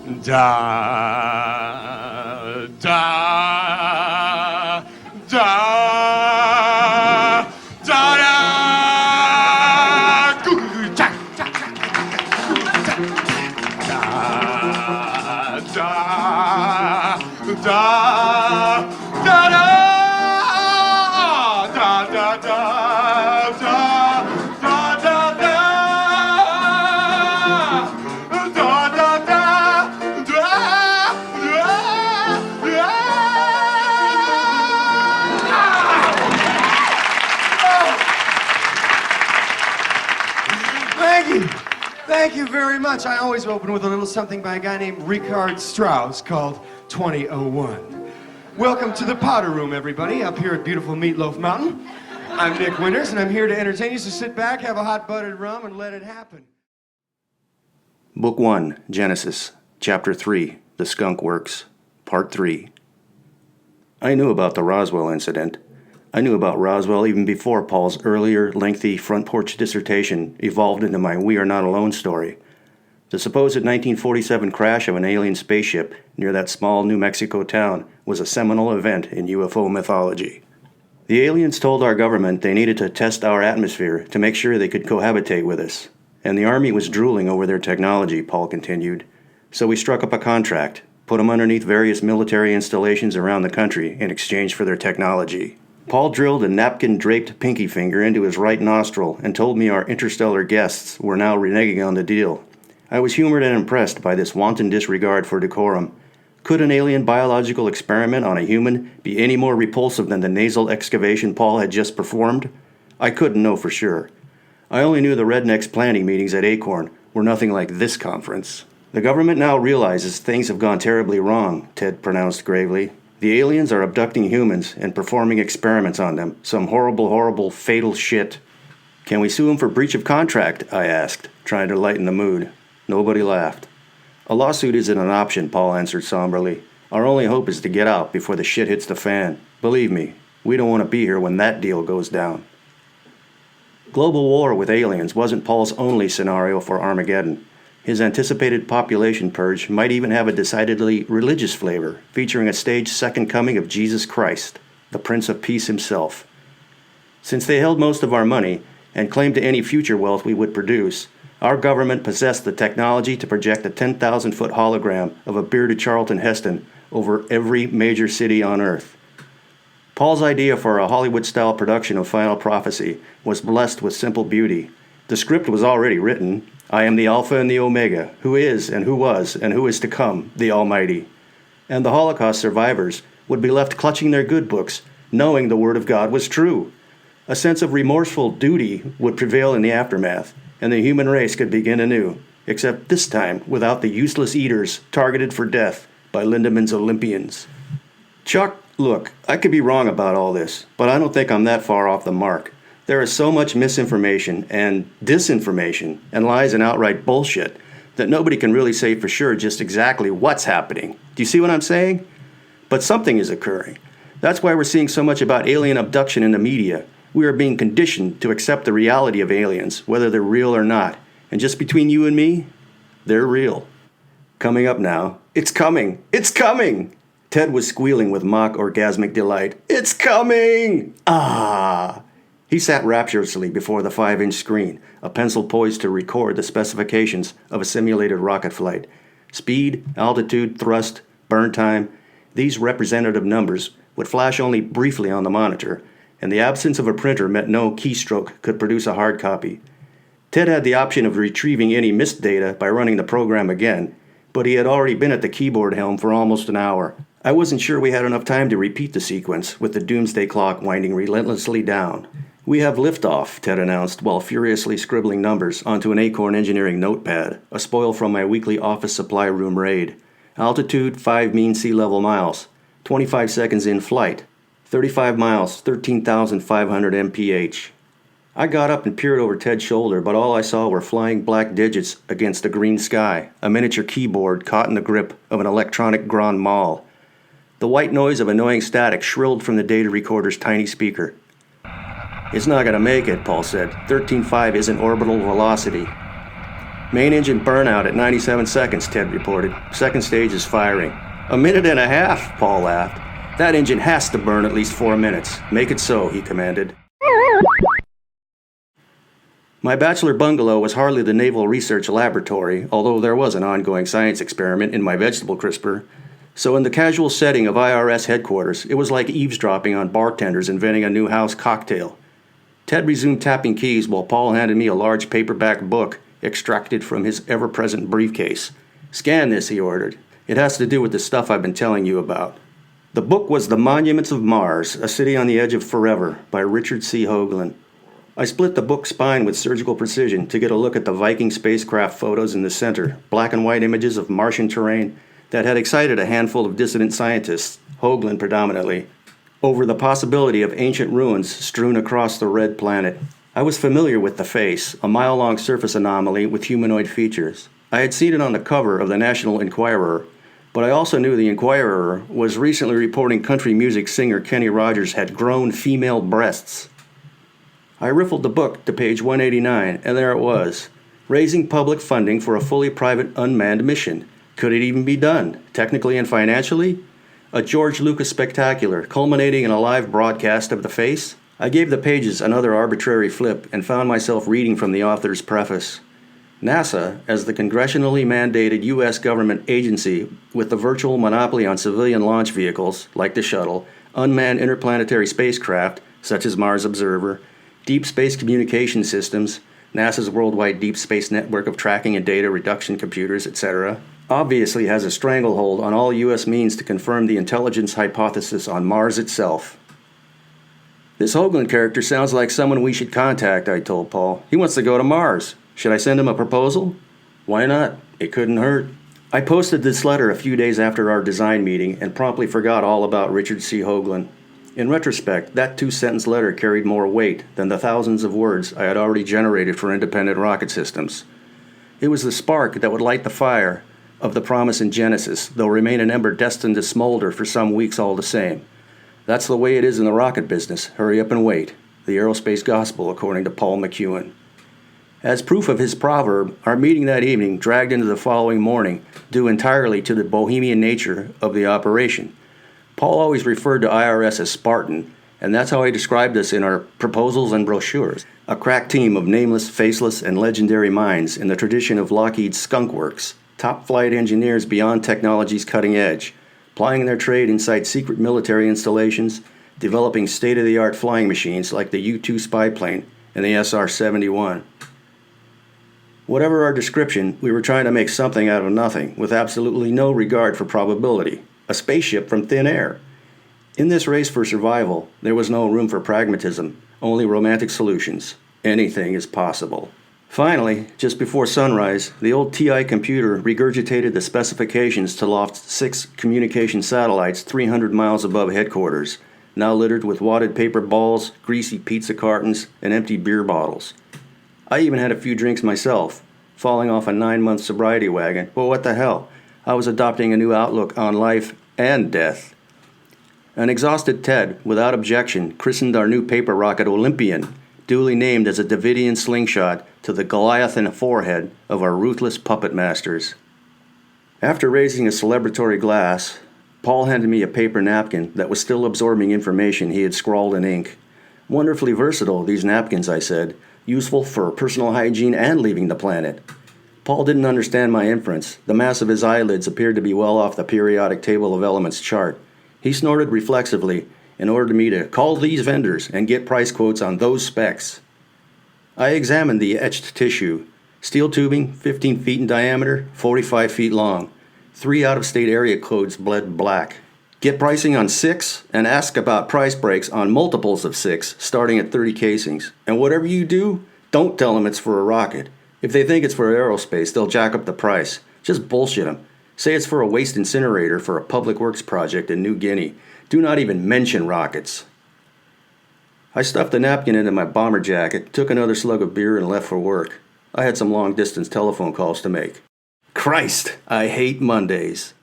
Da, da, da, da, da, cha, cha, cha, da, da, da, da, da. Thank you very much. I always open with a little something by a guy named Richard Strauss called 2001. Welcome to the Powder Room, everybody, up here at beautiful Meatloaf Mountain. I'm Nick Winters, and I'm here to entertain you, so sit back, have a hot buttered rum, and let it happen. Book 1, Genesis, Chapter 3, The Skunk Works, Part 3. I knew about the Roswell incident. I knew about Roswell even before Paul's earlier, lengthy front porch dissertation evolved into my We Are Not Alone story. The supposed 1947 crash of an alien spaceship near that small New Mexico town was a seminal event in UFO mythology. The aliens told our government they needed to test our atmosphere to make sure they could cohabitate with us. And the Army was drooling over their technology, Paul continued. So we struck up a contract, put them underneath various military installations around the country in exchange for their technology. Paul drilled a napkin-draped pinky finger into his right nostril and told me our interstellar guests were now reneging on the deal. I was humored and impressed by this wanton disregard for decorum. Could an alien biological experiment on a human be any more repulsive than the nasal excavation Paul had just performed? I couldn't know for sure. I only knew the rednecks' planning meetings at Acorn were nothing like this conference. The government now realizes things have gone terribly wrong, Ted pronounced gravely. The aliens are abducting humans and performing experiments on them. Some horrible, horrible, fatal shit. Can we sue them for breach of contract? I asked, trying to lighten the mood. Nobody laughed. A lawsuit isn't an option, Paul answered somberly. Our only hope is to get out before the shit hits the fan. Believe me, we don't want to be here when that deal goes down. Global war with aliens wasn't Paul's only scenario for Armageddon. His anticipated population purge might even have a decidedly religious flavor, featuring a staged second coming of Jesus Christ, the Prince of Peace himself. Since they held most of our money and claimed to any future wealth we would produce, our government possessed the technology to project a 10,000-foot hologram of a bearded Charlton Heston over every major city on Earth. Paul's idea for a Hollywood-style production of Final Prophecy was blessed with simple beauty. The script was already written. I am the Alpha and the Omega, who is and who was and who is to come, the Almighty. And the Holocaust survivors would be left clutching their good books, knowing the Word of God was true. A sense of remorseful duty would prevail in the aftermath, and the human race could begin anew, except this time without the useless eaters targeted for death by Lindemann's Olympians. Chuck, look, I could be wrong about all this, but I don't think I'm that far off the mark. There is so much misinformation and disinformation and lies and outright bullshit that nobody can really say for sure just exactly what's happening. Do you see what I'm saying? But something is occurring. That's why we're seeing so much about alien abduction in the media. We are being conditioned to accept the reality of aliens, whether they're real or not. And just between you and me, they're real. Coming up now, it's coming! It's coming! Ted was squealing with mock orgasmic delight. It's coming! Ah! He sat rapturously before the 5-inch screen, a pencil poised to record the specifications of a simulated rocket flight. Speed, altitude, thrust, burn time, these representative numbers would flash only briefly on the monitor, and the absence of a printer meant no keystroke could produce a hard copy. Ted had the option of retrieving any missed data by running the program again, but he had already been at the keyboard helm for almost an hour. I wasn't sure we had enough time to repeat the sequence, with the doomsday clock winding relentlessly down. We have liftoff, Ted announced while furiously scribbling numbers onto an Acorn Engineering notepad, a spoil from my weekly office supply room raid. Altitude, 5 mean sea level miles. 25 seconds in flight. 35 miles, 13,500 mph. I got up and peered over Ted's shoulder, but all I saw were flying black digits against the green sky, a miniature keyboard caught in the grip of an electronic grand mal. The white noise of annoying static shrilled from the data recorder's tiny speaker. It's not going to make it, Paul said. 13.5 isn't orbital velocity. Main engine burnout at 97 seconds, Ted reported. Second stage is firing. A minute and a half, Paul laughed. That engine has to burn at least 4 minutes. Make it so, he commanded. My bachelor bungalow was hardly the Naval Research Laboratory, although there was an ongoing science experiment in my vegetable crisper. So in the casual setting of IRS headquarters, it was like eavesdropping on bartenders inventing a new house cocktail. Ted resumed tapping keys while Paul handed me a large paperback book extracted from his ever-present briefcase. Scan this, he ordered. It has to do with the stuff I've been telling you about. The book was The Monuments of Mars, A City on the Edge of Forever by Richard C. Hoagland. I split the book's spine with surgical precision to get a look at the Viking spacecraft photos in the center, black and white images of Martian terrain that had excited a handful of dissident scientists, Hoagland predominantly, over the possibility of ancient ruins strewn across the red planet. I was familiar with the face, a mile-long surface anomaly with humanoid features. I had seen it on the cover of the National Enquirer, but I also knew the Enquirer was recently reporting country music singer Kenny Rogers had grown female breasts. I riffled the book to page 189, and there it was. Raising public funding for a fully private unmanned mission. Could it even be done, technically and financially? A George Lucas spectacular, culminating in a live broadcast of the face? I gave the pages another arbitrary flip and found myself reading from the author's preface. NASA, as the congressionally mandated U.S. government agency with the virtual monopoly on civilian launch vehicles, like the shuttle, unmanned interplanetary spacecraft, such as Mars Observer, deep space communication systems, NASA's worldwide deep space network of tracking and data reduction computers, etc., obviously has a stranglehold on all U.S. means to confirm the intelligence hypothesis on Mars itself. This Hoagland character sounds like someone we should contact, I told Paul. He wants to go to Mars. Should I send him a proposal? Why not? It couldn't hurt. I posted this letter a few days after our design meeting and promptly forgot all about Richard C. Hoagland. In retrospect, that 2-sentence letter carried more weight than the thousands of words I had already generated for independent rocket systems. It was the spark that would light the fire of the promise in Genesis, though remain an ember destined to smolder for some weeks all the same. That's the way it is in the rocket business. Hurry up and wait. The aerospace gospel, according to Paul McEwen. As proof of his proverb, our meeting that evening dragged into the following morning, due entirely to the bohemian nature of the operation. Paul always referred to IRS as Spartan, and that's how he described us in our proposals and brochures. A crack team of nameless, faceless, and legendary minds in the tradition of Lockheed's Skunk Works, top-flight engineers beyond technology's cutting edge, plying their trade inside secret military installations, developing state-of-the-art flying machines like the U-2 spy plane and the SR-71. Whatever our description, we were trying to make something out of nothing, with absolutely no regard for probability. A spaceship from thin air. In this race for survival, there was no room for pragmatism, only romantic solutions. Anything is possible. Finally, just before sunrise, the old TI computer regurgitated the specifications to loft 6 communication satellites 300 miles above headquarters, now littered with wadded paper balls, greasy pizza cartons, and empty beer bottles. I even had a few drinks myself, falling off a 9-month sobriety wagon, but what the hell? I was adopting a new outlook on life and death. An exhausted Ted, without objection, christened our new paper rocket Olympian, duly named as a Davidian slingshot to the Goliathan forehead of our ruthless puppet masters. After raising a celebratory glass, Paul handed me a paper napkin that was still absorbing information he had scrawled in ink. Wonderfully versatile, these napkins, I said, useful for personal hygiene and leaving the planet. Paul didn't understand my inference. The mass of his eyelids appeared to be well off the periodic table of elements chart. He snorted reflexively and ordered me to call these vendors and get price quotes on those specs. I examined the etched tissue. Steel tubing, 15 feet in diameter, 45 feet long. 3 out-of-state area codes bled black. Get pricing on 6 and ask about price breaks on multiples of 6, starting at 30 casings. And whatever you do, don't tell them it's for a rocket. If they think it's for aerospace, they'll jack up the price. Just bullshit them. Say it's for a waste incinerator for a public works project in New Guinea. Do not even mention rockets. I stuffed the napkin into my bomber jacket, took another slug of beer, and left for work. I had some long-distance telephone calls to make. Christ, I hate Mondays.